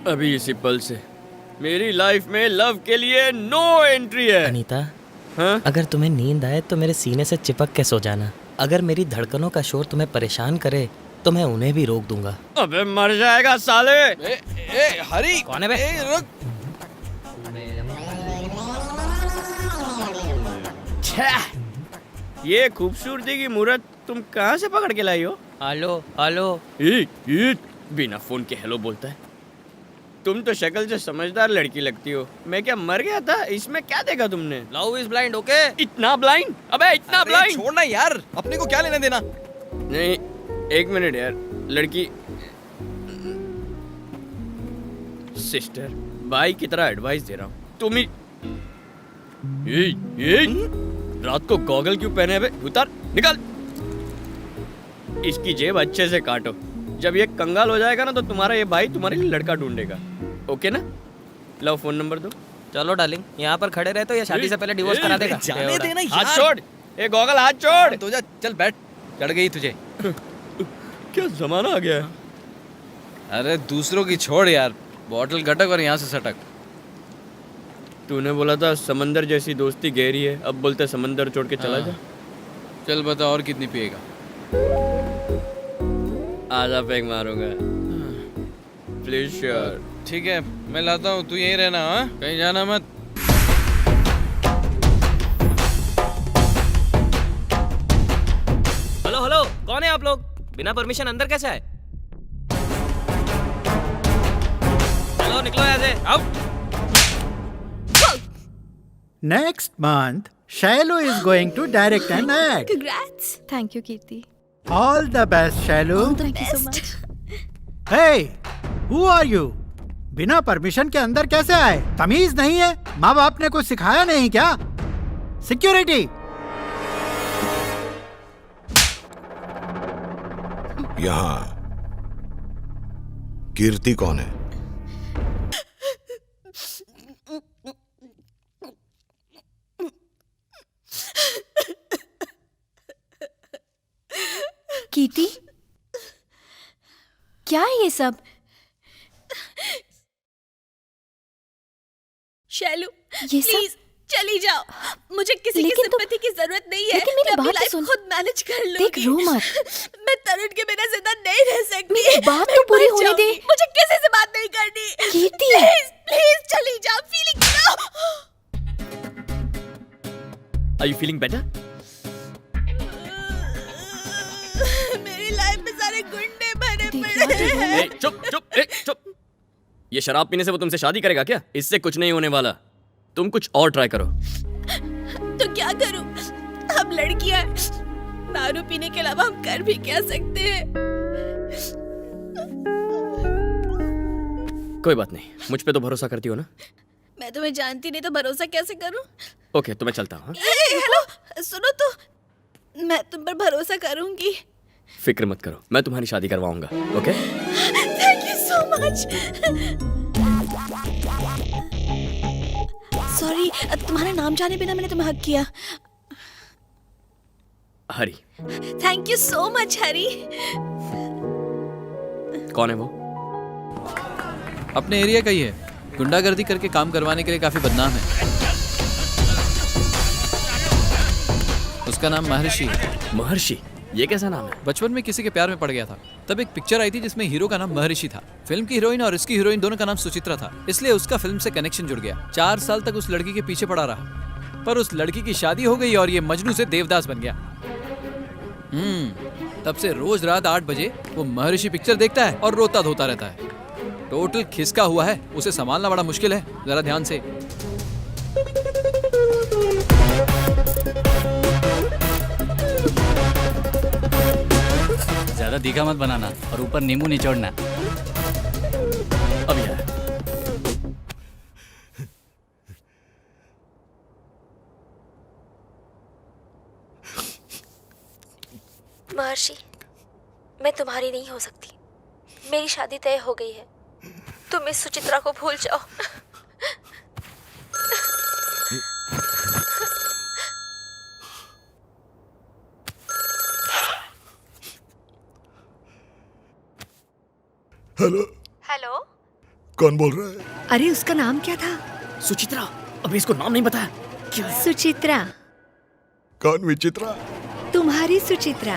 अभी इसी पल से मेरी लाइफ में लव के लिए नो एंट्री है। अनीता, हाँ? अगर तुम्हें नींद आए तो मेरे सीने से चिपक के सो जाना। अगर मेरी धड़कनों का शोर तुम्हें परेशान करे तो मैं उन्हें भी रोक दूंगा। अबे मर जाएगा साले। हरी कौन है बे? रुक। ये खूबसूरती की मूरत तुम कहाँ से पकड़ के लाई हो? Hello hello. बिना फोन के हेलो बोलता है। तुम तो शक्ल से समझदार लड़की लगती हो। मैं क्या मर गया था? इसमें क्या देखा तुमने? Love is blind, okay? इतना ब्लाइंड? अबे इतना ब्लाइंड? छोड़ना यार, अपने को क्या लेना देना। नहीं, एक मिनट यार। लड़की सिस्टर भाई की तरह एडवाइस दे रहा हूँ। तुम ही ये रात को गॉगल क्यों पहने हुए? उतार, निकाल। इसकी जेब अच्छे से काटो। जब ये कंगाल हो जाएगा ना तो तुम्हारा ये भाई तुम्हारे लिए लड़का ढूंढेगा। ओके ना? लो फोन नंबर दो। चलो डार्लिंग, यहाँ पर खड़े रहे तो ये शादी से पहले डिवोर्स करा देगा। जाने देना यार। हाथ छोड़। ए गॉगल हाथ छोड़। तो जा, चल बैठ। चढ़ गई तुझे। क्या जमाना आ गया है? अरे दूसरों की छोड़ यार, बॉटल गटक और यहाँ से सटक। तूने बोला था समंदर जैसी दोस्ती गहरी है, अब बोलते समंदर छोड़ के चला जा। चल बता और कितनी पिएगा? आधा पैक मारूंगा। Please sure. ठीक है, मैं लाता हूँ, तू यहीं रहना। हाँ, कहीं जाना मत। हेलो हेलो, कौन है आप लोग? बिना परमिशन अंदर कैसे आए? चलो निकलो यहाँ से, out. Next month, Shailu is going to direct an ad. Congrats. Thank you, Kirti. All the best, Shailu. Thank you so much. Hey, who are you? बिना परमिशन के अंदर कैसे आए? तमीज नहीं है? माँ बाप ने कुछ सिखाया नहीं क्या? सिक्योरिटी। यहाँ कीर्ति कौन है? कीर्ति, क्या है ये सब? शैलू, ये प्लीज चली जाओ। मुझे किसी की लेकिन तुम- सिंपैथी की जरूरत नहीं है। लेकिन मेरी मैं अपनी बात तो लाइफ सुन। खुद मैनेज कर लूंगी। देख, रो मत। मैं तरुण के बिना जिंदा नहीं रह सकती। मेरी बात मैं तो पूरी मर होने दे। जाऊंगी। मुझे किसी से बात नहीं करनी। कीर्ति। प्लीज प्लीज चली जाओ। Feeling Are you feeling better? मेरी लाइफ में सारे गुंडे भरे देखा पड़े तो हैं। चुप। ये शराब पीने से वो तुमसे शादी करेगा क्या? इससे कुछ नहीं होने वाला। तुम कुछ और ट्राई करो। तो क्या करूं? हम लड़कियां हैं। दारू पीने के अलावा हम कर भी क्या सकते हैं? कोई बात नहीं, मुझ पे तो भरोसा करती हो ना? मैं तुम्हें जानती नहीं तो भरोसा कैसे करूं? ओके, तो मैं चलता हूँ। हेलो, सुनो तो, मैं तुम पर भरोसा करूंगी। फिक्र मत करो, मैं तुम्हारी शादी करवाऊंगा। Okay? Thank you so much. Sorry, तुम्हारा नाम जाने बिना मैंने तुम्हें हक किया। हरी। थैंक यू सो मच हरी। कौन है वो? अपने एरिया का ही है, गुंडागर्दी करके काम करवाने के लिए काफी बदनाम है। उसका नाम महर्षि है। महर्षि? ये कैसा नाम है? बचपन में किसी के प्यार में पड़ गया था, तब एक पिक्चर आई थी जिसमें हीरो का नाम महर्षि था। फिल्म की हीरोइन और इसकी हीरोइन दोनों का नाम सुचित्रा था, इसलिए उसका फिल्म से कनेक्शन जुड़ गया। 4 साल तक उस लड़की के पीछे पड़ा रहा, पर उस लड़की की शादी हो गई और ये मजनू से देवदास बन गया। तब से रोज रात 8 बजे वो महर्षि पिक्चर देखता है और रोता धोता रहता है। टोटल खिसका हुआ है, उसे संभालना बड़ा मुश्किल है। जरा ध्यान से। ज्यादा तीखा मत बनाना और ऊपर नींबू निचोड़ना। अब यार महर्षि, मैं तुम्हारी नहीं हो सकती। मेरी शादी तय हो गई है। तुम इस सुचित्रा को भूल जाओ। हेलो। हेलो, कौन बोल रहा है? अरे उसका नाम क्या था? सुचित्रा, अभी इसको नाम नहीं बताया। क्या है? सुचित्रा। कौन विचित्रा? तुम्हारी सुचित्रा।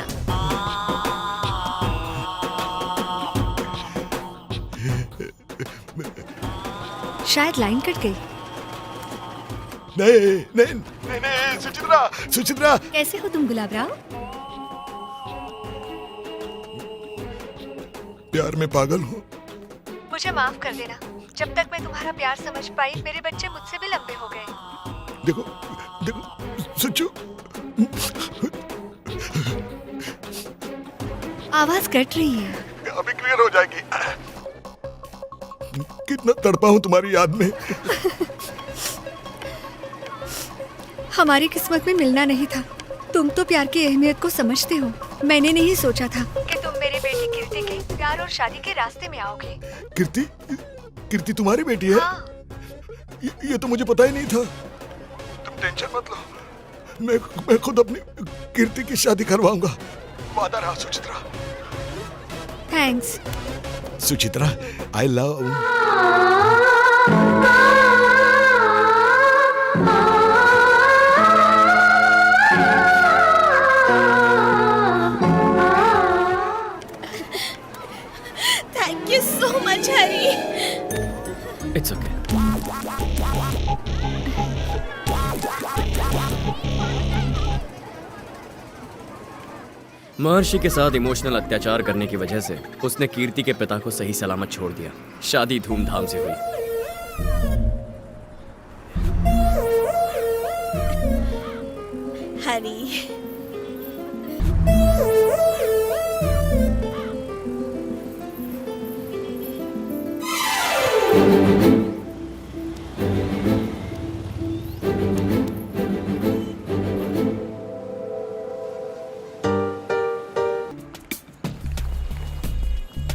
शायद लाइन कट गई। नहीं नहीं नहीं नहीं, सुचित्रा सुचित्रा। कैसे हो तुम गुलाब राव? प्यार में पागल हूँ। मुझे माफ कर देना। जब तक मैं तुम्हारा प्यार समझ पाई, मेरे बच्चे मुझसे भी लंबे हो गए। देखो देखो सुचू, आवाज कट रही है। अभी क्लियर हो जाएगी। कितना तड़पा हूँ तुम्हारी याद में। हमारी किस्मत में मिलना नहीं था। तुम तो प्यार की अहमियत को समझते हो। मैंने नहीं सोचा था कि तुम मेरी बेटी कीर्ति के प्यार और शादी के रास्ते में आओगे। कीर्ति, कीर्ति तुम्हारी बेटी है? हाँ। ये तो मुझे पता ही नहीं था। तुम टेंशन मत लो, मैं खुद अपनी कीर्ति की शादी करवाऊंगा। वादा रहा Suchitra. Thanks. Suchitra, I love. Thank you so much Hari. It's okay. महर्षि के साथ इमोशनल अत्याचार करने की वजह से उसने कीर्ति के पिता को सही सलामत छोड़ दिया। शादी धूमधाम से हुई। हरी,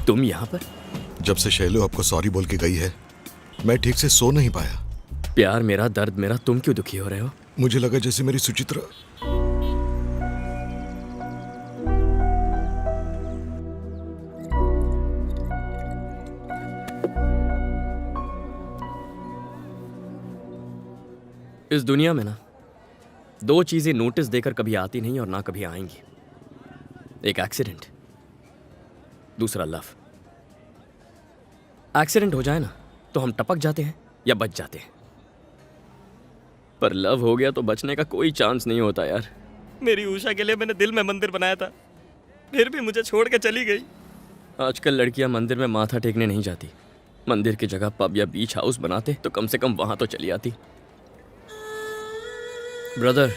तुम यहाँ पर? जब से शैलो आपको सॉरी बोल के गई है, मैं ठीक से सो नहीं पाया। प्यार मेरा, दर्द मेरा, तुम क्यों दुखी हो रहे हो? मुझे लगा जैसे मेरी सुचित्रा। इस दुनिया में ना, दो चीजें नोटिस देकर कभी आती नहीं और ना कभी आएंगी। एक एक्सीडेंट, दूसरा लव। एक्सीडेंट हो जाए ना तो हम टपक जाते हैं या बच जाते हैं, पर लव हो गया तो बचने का कोई चांस नहीं होता यार। मेरी उषा के लिए मैंने दिल में मंदिर बनाया था, फिर भी मुझे छोड़ के चली गई। आजकल लड़कियां मंदिर में माथा टेकने नहीं जाती। मंदिर की जगह पब या बीच हाउस बनाते तो कम से कम वहां तो चली आती। ब्रदर,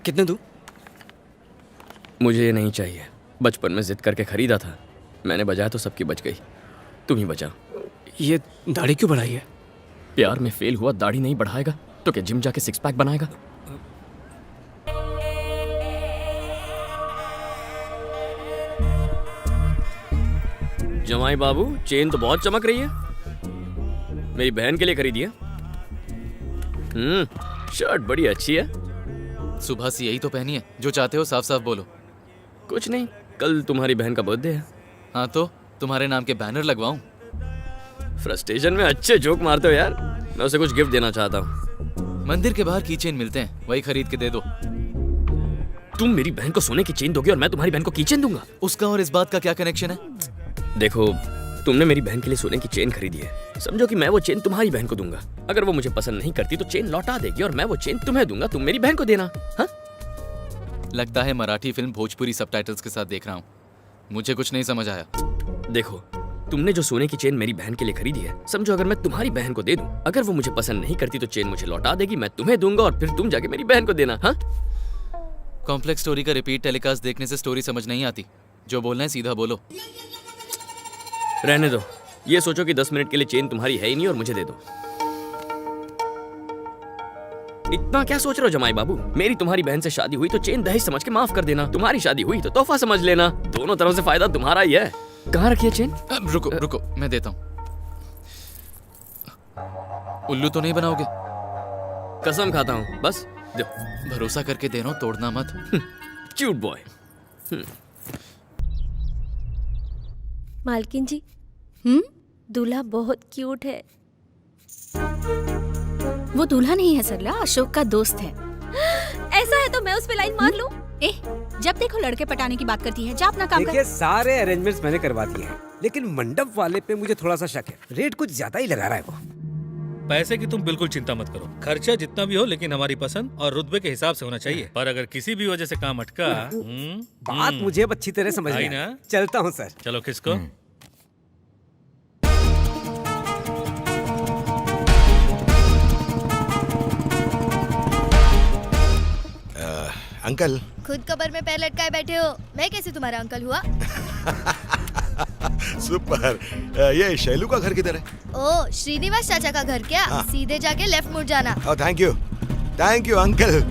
कितने दूँ? मुझे ये नहीं चाहिए। बचपन में जिद करके खरीदा था, मैंने बजाया तो सबकी बच गई। तुम ही बचा। ये दाढ़ी क्यों बढ़ाई है? प्यार में फेल हुआ दाढ़ी नहीं बढ़ाएगा तो क्या जिम जाके सिक्स पैक बनाएगा? जमाई बाबू, चेन तो बहुत चमक रही है। मेरी बहन के लिए खरीदी है। शर्ट बड़ी अच्छी है। सुबह से यही तो पहनी है। जो चाहते हो साफ साफ बोलो। कुछ नहीं, कल तुम्हारी बहन का बर्थडे है। हाँ तो तुम्हारे नाम के बैनर लगवाऊं? फ्रस्ट्रेशन में अच्छे जोक मारते हो यार। मैं उसे कुछ गिफ्ट देना चाहता हूँ। मंदिर के बाहर कीचेन मिलते हैं, वही खरीद के दे दो। तुम मेरी बहन को सोने की चेन दोगे और मैं तुम्हारी बहन को कीचेन दूंगा? उसका और इस बात का क्या कनेक्शन है? देखो, तुमने मेरी बहन के लिए सोने की चेन खरीदी है। समझो कि मैं वो चेन तुम्हारी बहन को दूंगा। अगर वो मुझे पसंद नहीं करती तो चेन लौटा देगी और मैं वो चेन तुम्हें दूंगा, तुम मेरी बहन को देना। हाँ? लगता है मराठी फिल्म भोजपुरी सबटाइटल्स के साथ देख रहा हूँ। मुझे कुछ नहीं समझ आया। देखो, तुमने जो सोने की चेन मेरी बहन के लिए खरीदी है, समझो अगर मैं तुम्हारी बहन को दे दूं, अगर वो मुझे पसंद नहीं करती तो चेन मुझे लौटा देगी, मैं तुम्हें दूंगा और फिर तुम जाके मेरी बहन को देना। हाँ? कॉम्प्लेक्स स्टोरी का रिपीट टेलीकास्ट देखने से स्टोरी समझ नहीं आती। जो बोलना है सीधा बोलो। रहने दो। ये सोचो कि 10 मिनट के लिए चेन तुम्हारी है ही नहीं और मुझे दे दो। इतना क्या सोच रहे हो जमाई बाबू? मेरी तुम्हारी बहन से शादी हुई तो चेन दहेज समझ के माफ कर देना। तुम्हारी शादी हुई तो तोहफा समझ लेना। दोनों तरफ से फायदा तुम्हारा ही है। कहाँ रखी है चेन? रुको रुको, मैं देता हूँ। उल्लू तो नहीं बनाओगे? कसम खाता हूँ, बस दो। भरोसा करके दे रहा हूँ, तोड़ना मत। Cute boy. मालकिन जी, दूल्हा बहुत क्यूट है। वो दूल्हा नहीं है सरला, अशोक का दोस्त है। ऐसा है तो मैं उस पे लाइन मार लूं। जब देखो लड़के पटाने की बात करती है, जा अपना काम कर। देखिए सारे अरेंजमेंट्स मैंने करवा दिए हैं, लेकिन मंडप वाले पे मुझे थोड़ा सा शक है। रेट कुछ ज्यादा ही लगा रहा है वो। पैसे की तुम बिल्कुल चिंता मत करो, खर्चा जितना भी हो लेकिन हमारी पसंद और रुतबे के हिसाब से होना चाहिए। पर अगर किसी भी वजह से काम अटका, बात मुझे अब अच्छी तरह समझ आई में ना? आई। चलता हूँ सर। चलो किसको? अंकल। खुद कबर में पैर लटकाए बैठे हो, मैं कैसे तुम्हारा अंकल हुआ? सुपर। ये शैलू का घर किधर है? ओ, श्रीनिवास चाचा का घर क्या? हाँ। सीधे जाके लेफ्ट मुड़ जाना। Oh thank you uncle.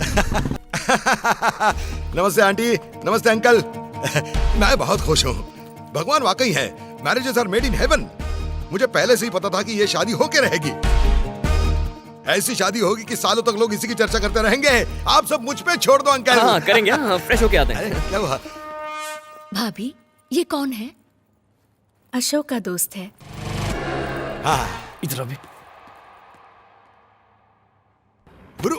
नमस्ते आंटी, नमस्ते अंकल। मैं बहुत खुश हूँ, भगवान वाकई है। Marriages are made in heaven. मुझे पहले से ही पता था कि ये शादी होके रहेगी। ऐसी शादी होगी कि सालों तक लोग इसी की चर्चा करते रहेंगे। आप सब मुझ पे छोड़ दो अंकल। हाँ करेंगे, हाँ फ्रेश होके आते हैं। अरे क्या हुआ? भाभी, ये कौन है? अशोक का दोस्त है। हाँ इधर अभी। गुरु।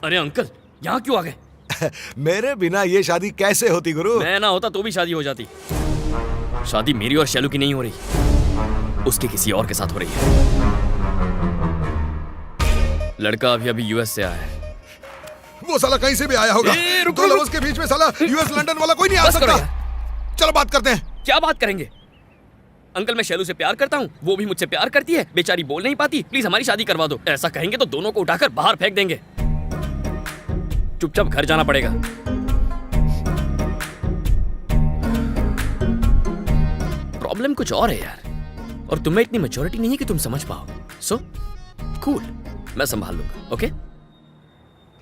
अरे अंकल, यहाँ क्यों आ गए? मेरे बिना ये शादी कैसे होती गुरु? मैं ना होता तो भी शादी हो जाती। शादी मेरी और शैलू की नहीं हो रही, उसके किसी और के साथ हो रही है। लड़का अभी अभी यूएस से आया है। वो साला कहीं से भी आया होगा। दो लवर्स के बीच में साला यूएस लंदन वाला कोई नहीं आ बस करो सकता। यार। चलो बात करते हैं। क्या बात करेंगे? अंकल मैं शैलू से प्यार करता हूँ, वो भी मुझसे प्यार करती है, बेचारी बोल नहीं पाती, प्लीज हमारी शादी करवा दो। ऐसा कहेंगे तो दोनों को उठाकर बाहर फेंक देंगे। चुपचाप घर जाना पड़ेगा। प्रॉब्लम कुछ और है यार, और तुम्हें इतनी मैच्योरिटी नहीं है कि तुम समझ पाओ। सो कूल, मैं संभाल लूंगा। ओके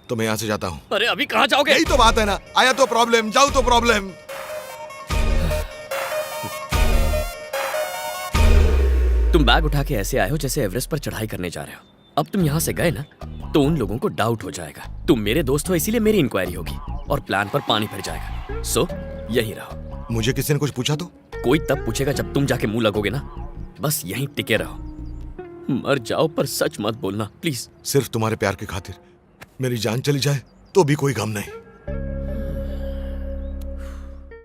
तो मैं यहाँ से जाता हूँ। अरे अभी कहाँ जाओगे? यही तो बात है ना, आया तो प्रॉब्लम, जाओ तो प्रॉब्लम। तुम बैग उठा के ऐसे आए हो जैसे एवरेस्ट पर चढ़ाई करने जा रहे हो। अब तुम यहाँ से गए ना तो उन लोगों को डाउट हो जाएगा। तुम मेरे दोस्त हो इसीलिए मेरी इंक्वायरी होगी और प्लान पर पानी फिर जाएगा। सो यहीं रहो। मुझे किसी ने कुछ पूछा तो? कोई तब पूछेगा जब तुम जाके मुंह लगोगे ना। बस यहीं टिके रहो। मर जाओ पर सच मत बोलना प्लीज। सिर्फ तुम्हारे प्यार की खातिर मेरी जान चली जाए तो भी कोई गम नहीं।